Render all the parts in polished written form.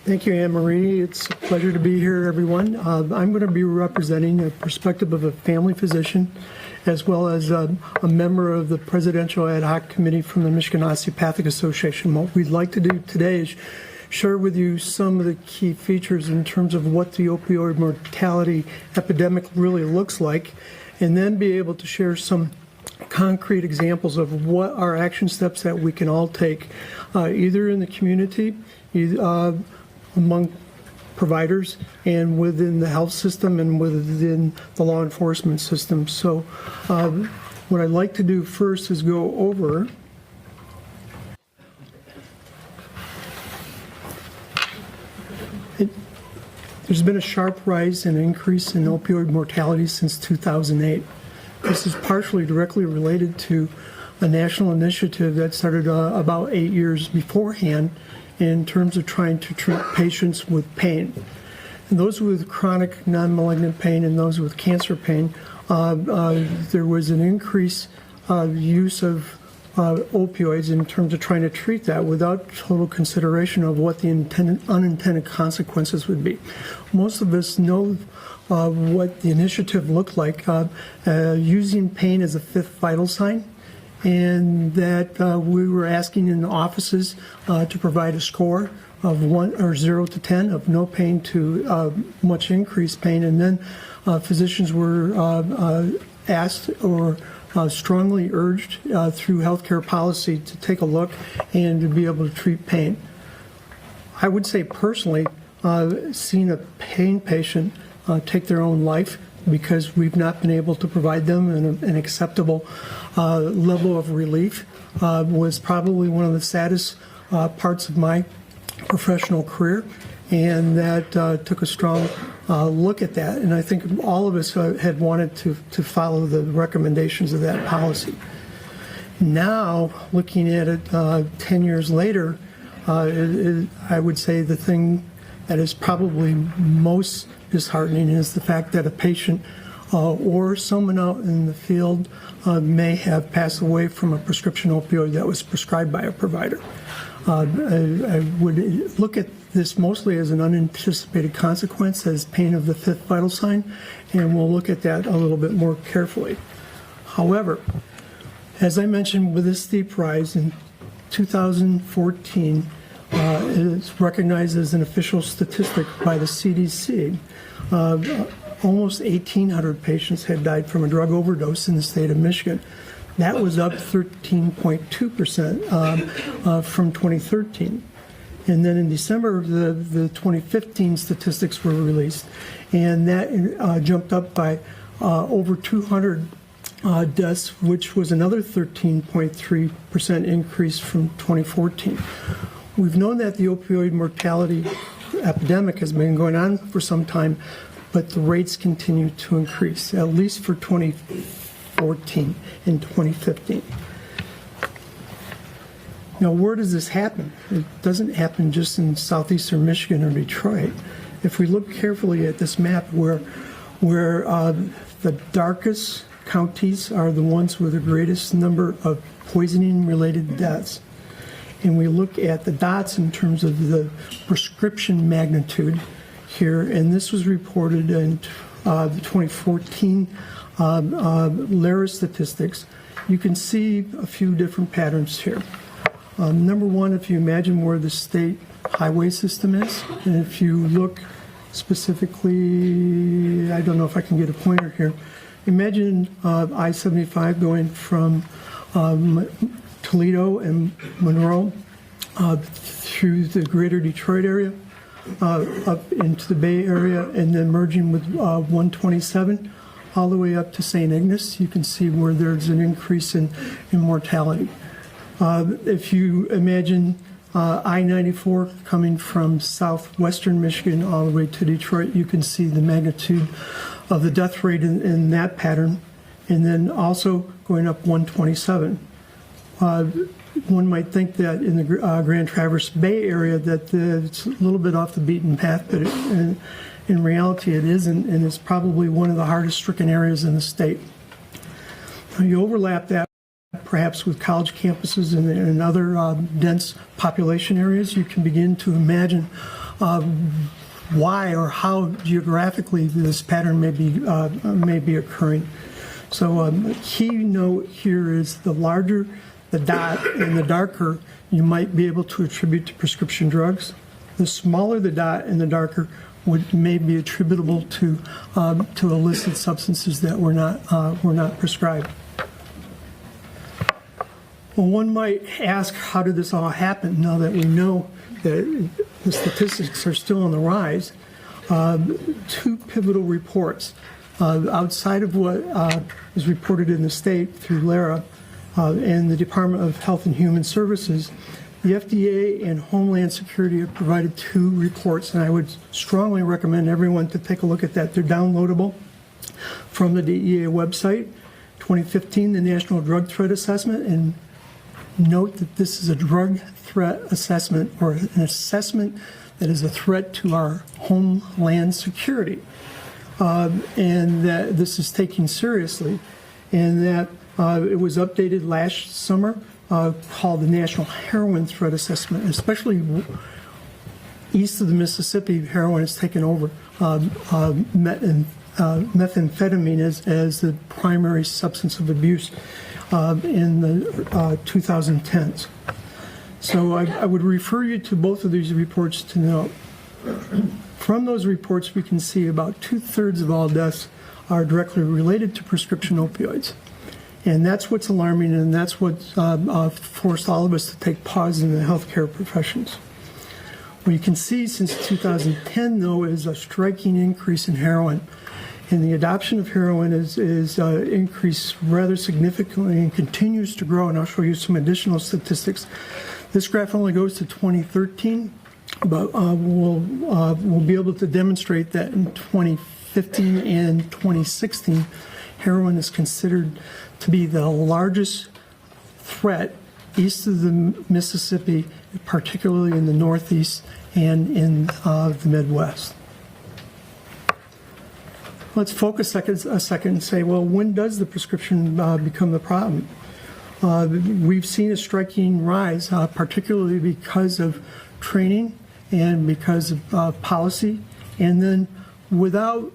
Thank you, Anne Marie. It's a pleasure to be here, everyone. I'm going to be representing the perspective of a family physician, as well as a member of the Presidential Ad Hoc Committee from the Michigan Osteopathic Association. What we'd like to do today is share with you some of the key features in terms of what the opioid mortality epidemic really looks like, and then be able to share some concrete examples of what are action steps that we can all take, either in the community, among providers, and within the health system and within the law enforcement system. So what I'd like to do first is go over there's been a sharp rise and increase in opioid mortality since 2008. This is partially directly related to a national initiative that started about 8 years beforehand in terms of trying to treat patients with pain. And those with chronic non-malignant pain and those with cancer pain, there was an increased use of opioids in terms of trying to treat that without total consideration of what the unintended consequences would be. Most of us know what the initiative looked like, using pain as a fifth vital sign, and that we were asking in the offices to provide a score of 1 or 0 to 10 of no pain to much increased pain, and then physicians were asked or strongly urged through healthcare policy to take a look and to be able to treat pain. I would say personally, seeing a pain patient take their own life because we've not been able to provide them an acceptable level of relief was probably one of the saddest parts of my professional career, and that took a strong look at that. And I think all of us had wanted to follow the recommendations of that policy. Now, looking at it 10 years later, I would say the thing that is probably most disheartening is the fact that a patient or someone out in the field may have passed away from a prescription opioid that was prescribed by a provider. I would look at this mostly as an unanticipated consequence, as pain of the fifth vital sign, and we'll look at that a little bit more carefully. However, as I mentioned, with this steep rise in 2014, it's recognized as an official statistic by the CDC. Almost 1,800 patients had died from a drug overdose in the state of Michigan. That was up 13.2% from 2013. And then in December, the 2015 statistics were released, and that jumped up by over 200 deaths, which was another 13.3% increase from 2014. We've known that the opioid mortality epidemic has been going on for some time, but the rates continue to increase, at least for 2014 and 2015. Now, where does this happen? It doesn't happen just in southeastern Michigan or Detroit. If we look carefully at this map, where the darkest counties are the ones with the greatest number of poisoning-related deaths, and we look at the dots in terms of the prescription magnitude here, and this was reported in the 2014 LARA statistics, you can see a few different patterns here. Number one, if you imagine where the state highway system is, and if you look specifically, I don't know if I can get a pointer here, imagine I-75 going from Toledo and Monroe through the greater Detroit area, up into the Bay Area, and then merging with 127 all the way up to St. Ignace. You can see where there's an increase in mortality. If you imagine I-94 coming from southwestern Michigan all the way to Detroit, you can see the magnitude of the death rate in that pattern, and then also going up 127. One might think that in the Grand Traverse Bay area that it's a little bit off the beaten path, but in reality it isn't, and it's probably one of the hardest stricken areas in the state. Now, you overlap that perhaps with college campuses and other dense population areas, you can begin to imagine why or how geographically this pattern may be occurring. So a key note here is the larger the dot and the darker you might be able to attribute to prescription drugs. The smaller the dot and the darker may be attributable to illicit substances that were not prescribed. Well, one might ask, how did this all happen? Now that we know that the statistics are still on the rise, two pivotal reports outside of what is reported in the state through LARA and the Department of Health and Human Services. The FDA and Homeland Security have provided two reports, and I would strongly recommend everyone to take a look at that. They're downloadable from the DEA website. 2015, the National Drug Threat Assessment, and note that this is a drug threat assessment, or an assessment that is a threat to our homeland security, and that this is taken seriously, and that it was updated last summer, called the National Heroin Threat Assessment. Especially east of the Mississippi, heroin has taken over methamphetamine as the primary substance of abuse in the 2010s. So I would refer you to both of these reports to note. From those reports, we can see about 2/3 of all deaths are directly related to prescription opioids. And that's what's alarming, and that's what forced all of us to take pause in the healthcare professions. What you can see since 2010, though, is a striking increase in heroin. And the adoption of heroin is increased rather significantly and continues to grow, and I'll show you some additional statistics. This graph only goes to 2013, but we'll be able to demonstrate that in 2015 and 2016, heroin is considered to be the largest threat east of the Mississippi, particularly in the Northeast and in the Midwest. Let's focus a second and say, well, when does the prescription become the problem? We've seen a striking rise, particularly because of training and because of policy, and then without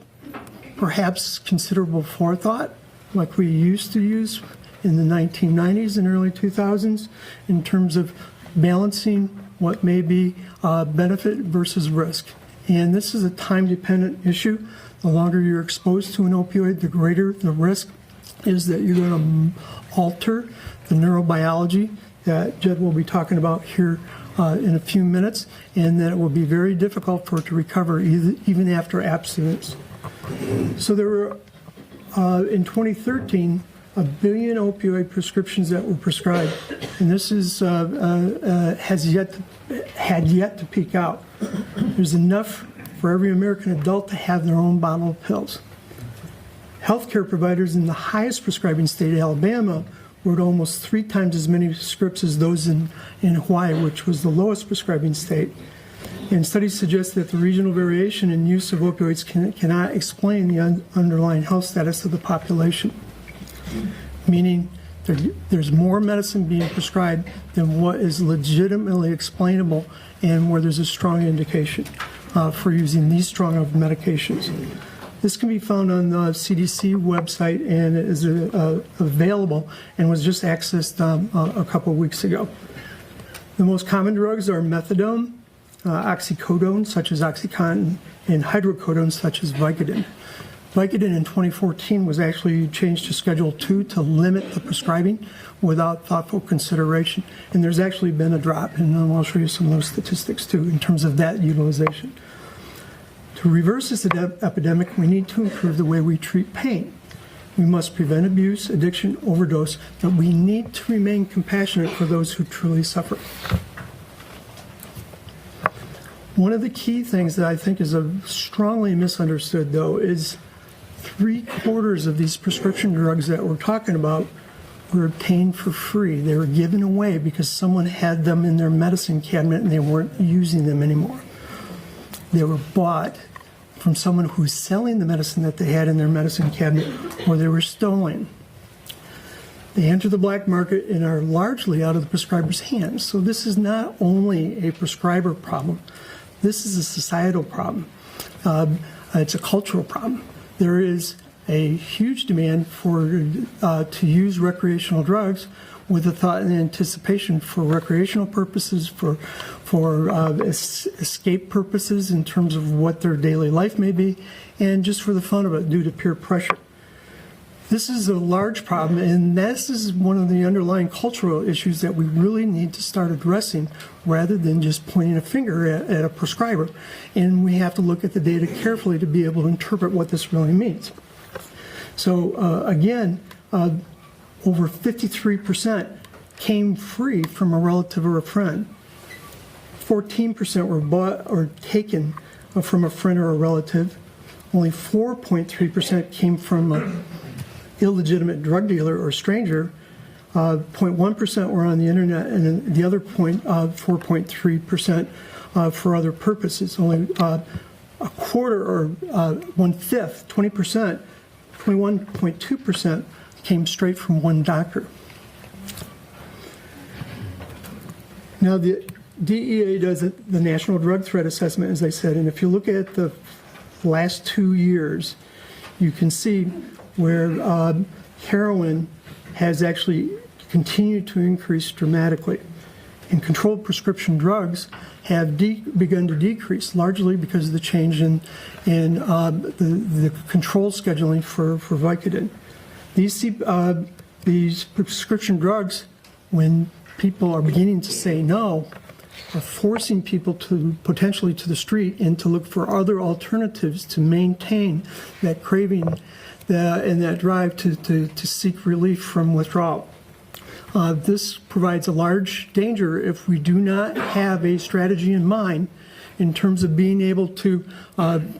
perhaps considerable forethought, like we used to use in the 1990s and early 2000s, in terms of balancing what may be benefit versus risk. And this is a time-dependent issue. The longer you're exposed to an opioid, the greater the risk is that you're going to alter the neurobiology that Jed will be talking about here in a few minutes, and that it will be very difficult for it to recover even after abstinence. So there were, in 2013, 1 billion opioid prescriptions that were prescribed, and this is had yet to peak out. There's enough for every American adult to have their own bottle of pills. Healthcare providers in the highest prescribing state, Alabama, wrote almost 3 times as many scripts as those in Hawaii, which was the lowest prescribing state. And studies suggest that the regional variation in use of opioids cannot explain the underlying health status of the population, meaning there's more medicine being prescribed than what is legitimately explainable and where there's a strong indication for using these strong of medications. This can be found on the CDC website and is available and was just accessed a couple of weeks ago. The most common drugs are methadone, oxycodone, such as OxyContin, and hydrocodone, such as Vicodin. Vicodin in 2014 was actually changed to Schedule II to limit the prescribing without thoughtful consideration. And there's actually been a drop, and I'll show you some of those statistics too in terms of that utilization. To reverse this epidemic, we need to improve the way we treat pain. We must prevent abuse, addiction, overdose, but we need to remain compassionate for those who truly suffer. One of the key things that I think is strongly misunderstood, though, is 3/4 of these prescription drugs that we're talking about were obtained for free. They were given away because someone had them in their medicine cabinet and they weren't using them anymore. They were bought from someone who's selling the medicine that they had in their medicine cabinet, or they were stolen. They enter the black market and are largely out of the prescriber's hands. So this is not only a prescriber problem, This is a societal problem. It's a cultural problem. There is a huge demand to use recreational drugs with the thought and anticipation for recreational purposes, for escape purposes in terms of what their daily life may be, and just for the fun of it due to peer pressure. This is a large problem, and this is one of the underlying cultural issues that we really need to start addressing rather than just pointing a finger at a prescriber. And we have to look at the data carefully to be able to interpret what this really means. So again, over 53% came free from a relative or a friend. 14% were bought or taken from a friend or a relative. Only 4.3% came from an illegitimate drug dealer or stranger. 0.1% were on the internet, and the other 4.3% for other purposes. Only a quarter or 1/5, 20%, 21.2% came straight from one doctor. Now, the DEA does the National Drug Threat Assessment, as I said, and if you look at the last 2 years, you can see where heroin has actually continued to increase dramatically. And controlled prescription drugs have begun to decrease, largely because of the change in the control scheduling for Vicodin. These prescription drugs, when people are beginning to say no, are forcing people to potentially to the street and to look for other alternatives to maintain that craving and that drive to seek relief from withdrawal. This provides a large danger if we do not have a strategy in mind in terms of being able to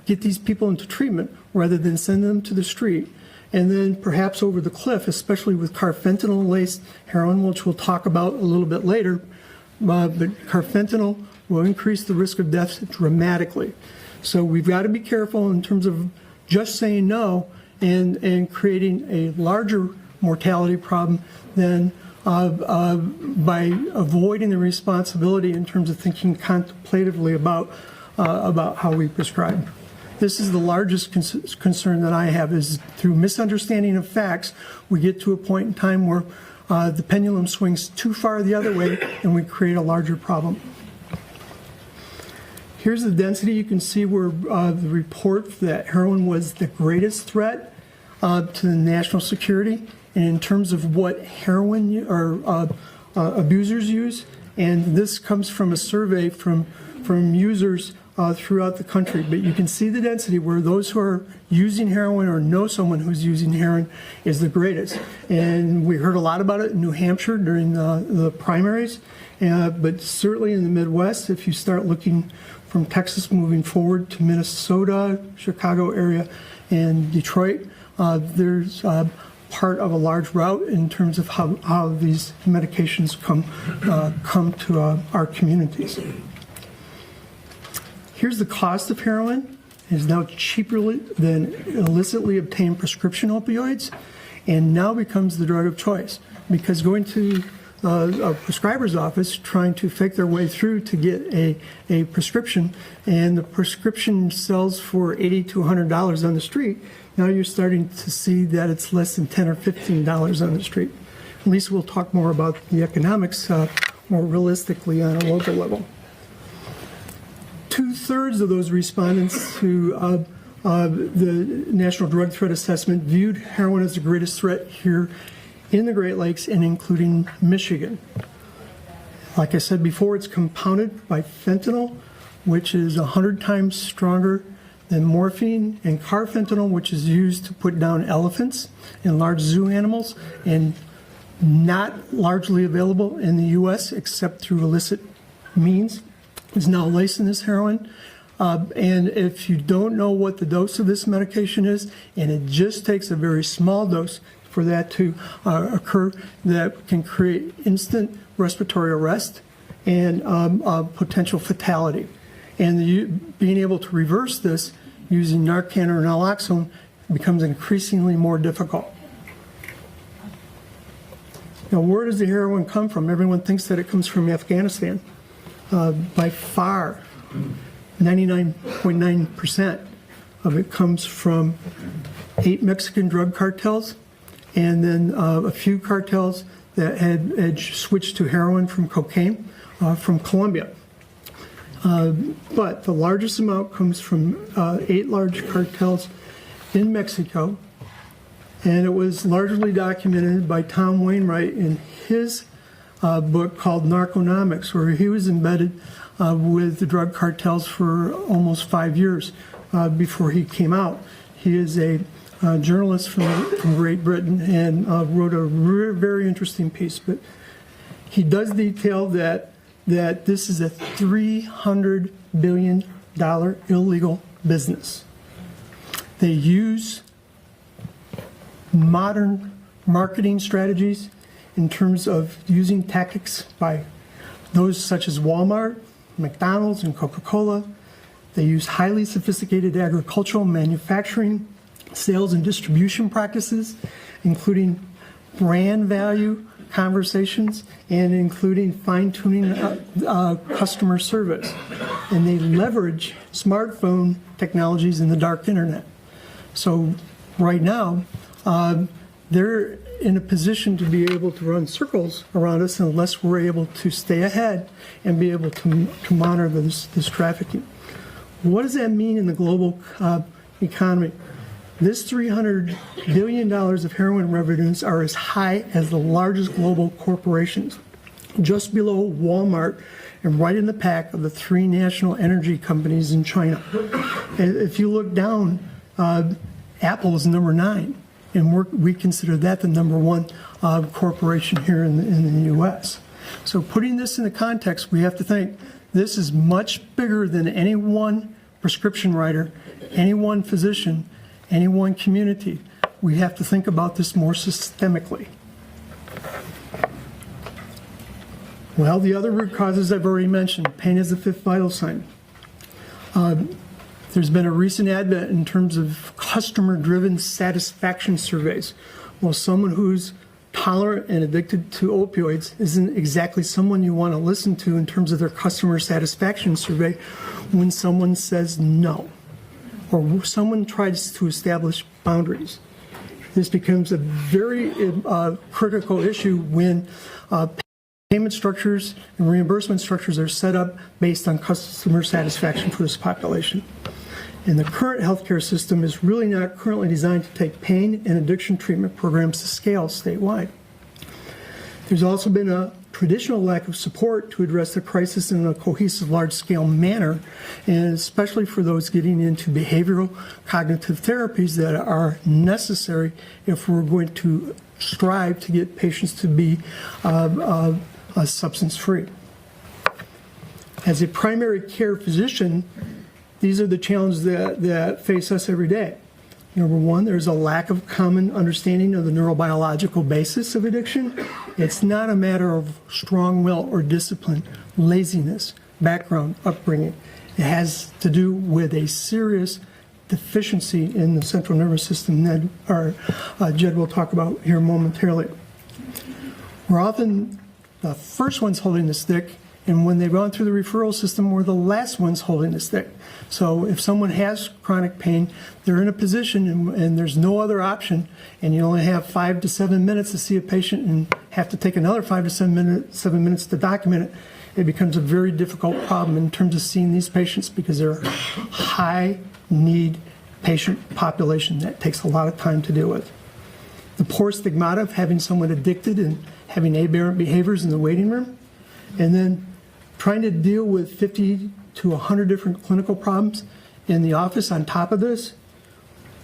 get these people into treatment rather than send them to the street and then perhaps over the cliff, especially with carfentanil-laced heroin, which we'll talk about a little bit later. But carfentanil will increase the risk of death dramatically. So we've got to be careful in terms of just saying no and creating a larger mortality problem than by avoiding the responsibility in terms of thinking contemplatively about how we prescribe. This is the largest concern that I have, is through misunderstanding of facts, we get to a point in time where the pendulum swings too far the other way and we create a larger problem. Here's the density. You can see where the report that heroin was the greatest threat to the national security, and in terms of what heroin or abusers use. And this comes from a survey from users throughout the country. But you can see the density where those who are using heroin or know someone who's using heroin is the greatest. And we heard a lot about it in New Hampshire during the primaries, but certainly in the Midwest, if you start looking from Texas moving forward to Minnesota, Chicago area, and Detroit, there's part of a large route in terms of how these medications come to our communities. Here's the cost of heroin. It is now cheaper than illicitly obtained prescription opioids, and now becomes the drug of choice, because going to a prescriber's office trying to fake their way through to get a prescription, and the prescription sells for $80 to $100 on the street. Now you're starting to see that it's less than $10 or $15 on the street. At least we'll talk more about the economics more realistically on a local level. 2/3 of those respondents to the National Drug Threat Assessment viewed heroin as the greatest threat here in the Great Lakes and including Michigan. Like I said before, it's compounded by fentanyl, which is 100 times stronger than morphine, and carfentanil, which is used to put down elephants and large zoo animals, and not largely available in the U.S. except through illicit means, is now laced in this heroin. And if you don't know what the dose of this medication is, and it just takes a very small dose for that to occur, that can create instant respiratory arrest and potential fatality. And being able to reverse this using Narcan or naloxone becomes increasingly more difficult. Now, where does the heroin come from? Everyone thinks that it comes from Afghanistan. By far, 99.9% of it comes from 8 Mexican drug cartels, and then a few cartels that had switched to heroin from cocaine from Colombia. But the largest amount comes from 8 large cartels in Mexico, and it was largely documented by Tom Wainwright in his book called Narconomics, where he was embedded with the drug cartels for almost 5 years before he came out. He is a journalist from Great Britain and wrote a very interesting piece. But he does detail that this is a $300 billion illegal business. They use modern marketing strategies in terms of using tactics by those such as Walmart, McDonald's, and Coca-Cola. They use highly sophisticated agricultural manufacturing, sales and distribution practices, including brand value conversations and including fine-tuning customer service. And they leverage smartphone technologies and the dark internet. So right now, they're in a position to be able to run circles around us unless we're able to stay ahead and be able to monitor this trafficking. What does that mean in the global economy? This $300 billion of heroin revenues are as high as the largest global corporations, just below Walmart and right in the pack of the 3 national energy companies in China. If you look down, Apple is number 9, and we consider that the number 1 corporation here in the U.S. So putting this in the context, we have to think this is much bigger than any one prescription writer, any one physician, any one community. We have to think about this more systemically. Well, the other root causes I've already mentioned. Pain is the 5th vital sign. There's been a recent advent in terms of customer-driven satisfaction surveys. Well, someone who's tolerant and addicted to opioids isn't exactly someone you want to listen to in terms of their customer satisfaction survey when someone says no, or someone tries to establish boundaries. This becomes a very critical issue when payment structures and reimbursement structures are set up based on customer satisfaction for this population. And the current healthcare system is really not currently designed to take pain and addiction treatment programs to scale statewide. There's also been a traditional lack of support to address the crisis in a cohesive, large-scale manner, and especially for those getting into behavioral cognitive therapies that are necessary if we're going to strive to get patients to be substance-free. As a primary care physician, these are the challenges that face us every day. Number one, there's a lack of common understanding of the neurobiological basis of addiction. It's not a matter of strong will or discipline, laziness, background, upbringing. It has to do with a serious deficiency in the central nervous system that Jed will talk about here momentarily. We're often the first ones holding the stick, and when they've gone through the referral system, we're the last ones holding the stick. So if someone has chronic pain, they're in a position and there's no other option, and you only have 5 to 7 minutes to see a patient and have to take another 5 to 7 minutes to document it, it becomes a very difficult problem in terms of seeing these patients because they're a high-need patient population that takes a lot of time to deal with. The poor stigmata of having someone addicted and having aberrant behaviors in the waiting room, and then trying to deal with 50 to 100 different clinical problems in the office on top of this,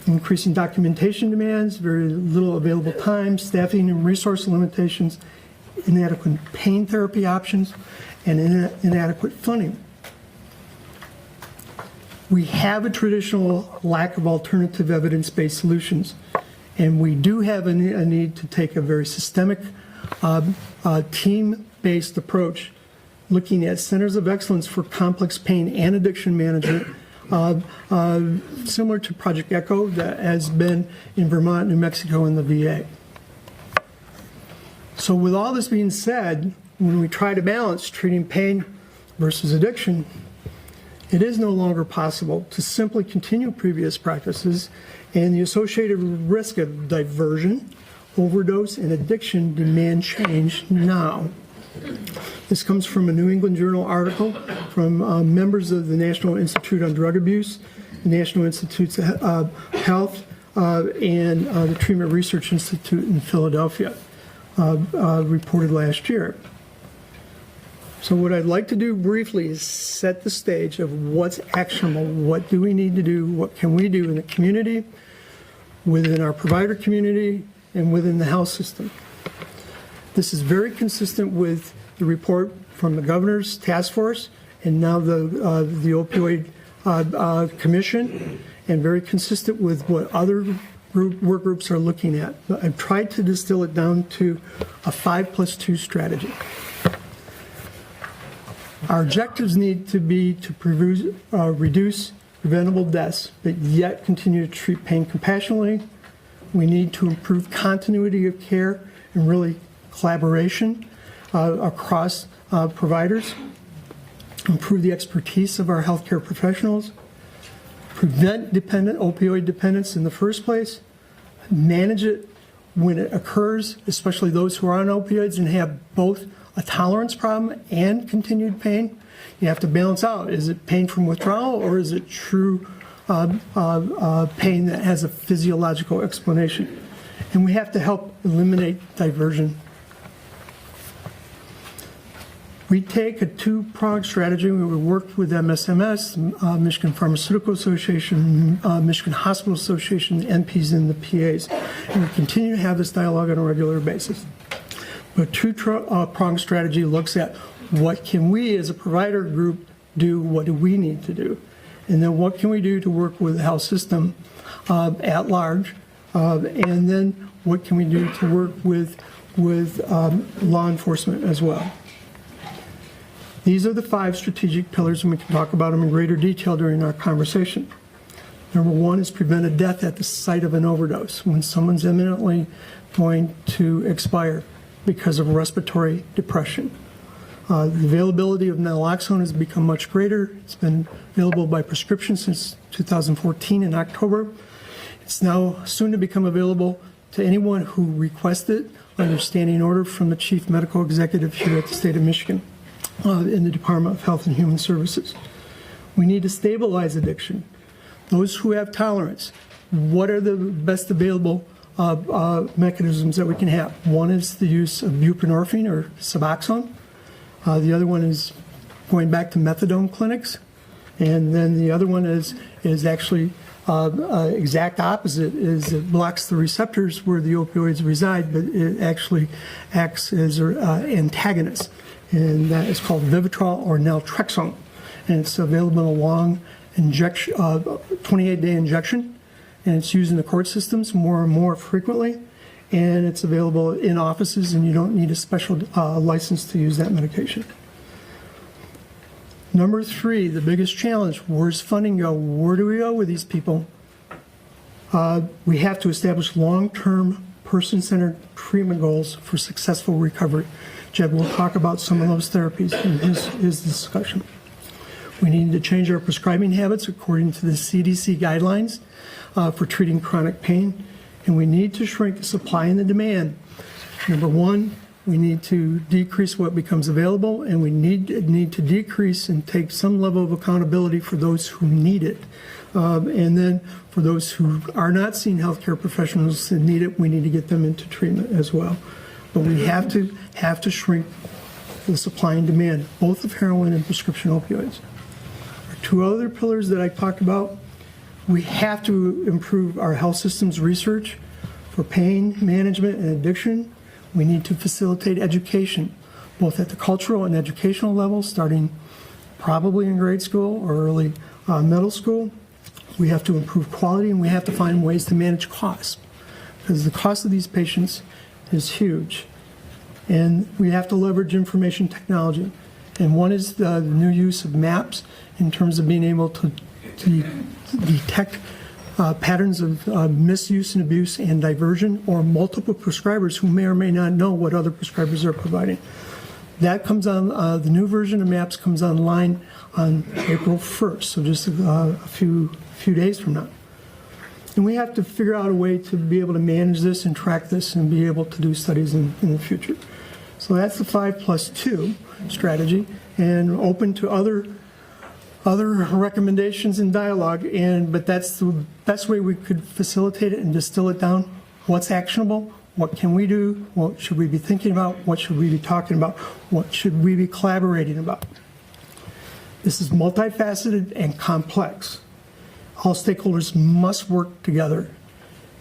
increasing documentation demands, very little available time, staffing and resource limitations, inadequate pain therapy options, and inadequate funding. We have a traditional lack of alternative evidence-based solutions, and we do have a need to take a very systemic, team-based approach, looking at centers of excellence for complex pain and addiction management, similar to Project ECHO that has been in Vermont, New Mexico, and the VA. So with all this being said, when we try to balance treating pain versus addiction, It is no longer possible to simply continue previous practices, and the associated risk of diversion, overdose, and addiction demand change now. This comes from a New England Journal article from members of the National Institute on Drug Abuse, the National Institutes of Health, and the Treatment Research Institute in Philadelphia, reported last year. So what I'd like to do briefly is set the stage of what's actionable, what do we need to do, what can we do in the community, within our provider community, and within the health system. This is very consistent with the report from the governor's task force and now the Opioid Commission, and very consistent with what other work groups are looking at. I've tried to distill it down to a 5+2 strategy. Our objectives need to be to reduce preventable deaths, but yet continue to treat pain compassionately. We need to improve continuity of care and really collaboration across providers, improve the expertise of our healthcare professionals, prevent opioid dependence in the first place, manage it when it occurs, especially those who are on opioids and have both a tolerance problem and continued pain. You have to balance out, is it pain from withdrawal or is it true pain that has a physiological explanation? And we have to help eliminate diversion. We take a two-pronged strategy. We worked with MSMS, Michigan Pharmaceutical Association, Michigan Hospital Association, the NPs and the PAs. And we continue to have this dialogue on a regular basis. But two-pronged strategy looks at what can we as a provider group do, what do we need to do? And then what can we do to work with the health system at large? And then what can we do to work with law enforcement as well? These are the 5 strategic pillars, and we can talk about them in greater detail during our conversation. Number 1 is prevent a death at the site of an overdose, when someone's imminently going to expire because of respiratory depression. The availability of naloxone has become much greater. It's been available by prescription since 2014 in October. It's now soon to become available to anyone who requests it under standing order from the Chief Medical Executive here at the state of Michigan in the Department of Health and Human Services. We need to stabilize addiction. Those who have tolerance, what are the best available mechanisms that we can have? One is the use of buprenorphine or Suboxone. The other one is going back to methadone clinics. And then the other one is actually exact opposite, is it blocks the receptors where the opioids reside, but it actually acts as an antagonist. And that is called Vivitrol or naltrexone. And it's available in a long injection, 28-day injection. And it's used in the court systems more and more frequently. And it's available in offices, and you don't need a special license to use that medication. Number 3, the biggest challenge, where's funding go? Where do we go with these people? We have to establish long-term person-centered treatment goals for successful recovery. Jed will talk about some of those therapies in his discussion. We need to change our prescribing habits according to the CDC guidelines for treating chronic pain, and we need to shrink the supply and the demand. Number 1, we need to decrease what becomes available, and we need to decrease and take some level of accountability for those who need it. And then for those who are not seeing healthcare professionals that need it, we need to get them into treatment as well. But we have to shrink the supply and demand, both of heroin and prescription opioids. Our 2 other pillars that I talked about, we have to improve our health systems research for pain management and addiction. We need to facilitate education, both at the cultural and educational level, starting probably in grade school or early middle school. We have to improve quality, and we have to find ways to manage costs, because the cost of these patients is huge. And we have to leverage information technology. And one is the new use of maps in terms of being able to detect patterns of misuse and abuse and diversion, or multiple prescribers who may or may not know what other prescribers are providing. That comes on, the new version of MAPS comes online on April 1st, so just a few days from now. And we have to figure out a way to be able to manage this and track this and be able to do studies in the future. So that's the 5+2 strategy, and open to other recommendations and dialogue, but that's the best way we could facilitate it and distill it down. What's actionable? What can we do? What should we be thinking about? What should we be talking about? What should we be collaborating about? This is multifaceted and complex. All stakeholders must work together.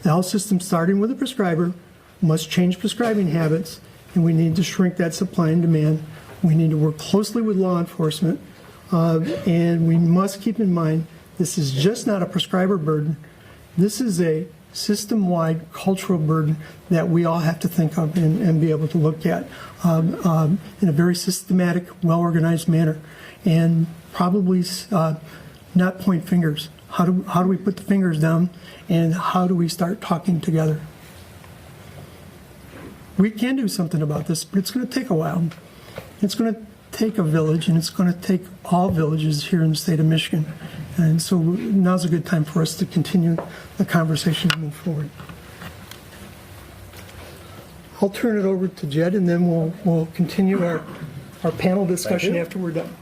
The health system, starting with the prescriber, must change prescribing habits, and we need to shrink that supply and demand. We need to work closely with law enforcement, and we must keep in mind this is just not a prescriber burden. This is a system-wide cultural burden that we all have to think of and be able to look at in a very systematic, well-organized manner, and probably not point fingers. How do we put the fingers down, and how do we start talking together? We can do something about this, but it's going to take a while. It's going to take a village, and it's going to take all villages here in the state of Michigan. And so now's a good time for us to continue the conversation and move forward. I'll turn it over to Jed, and then we'll continue our panel discussion after we're done.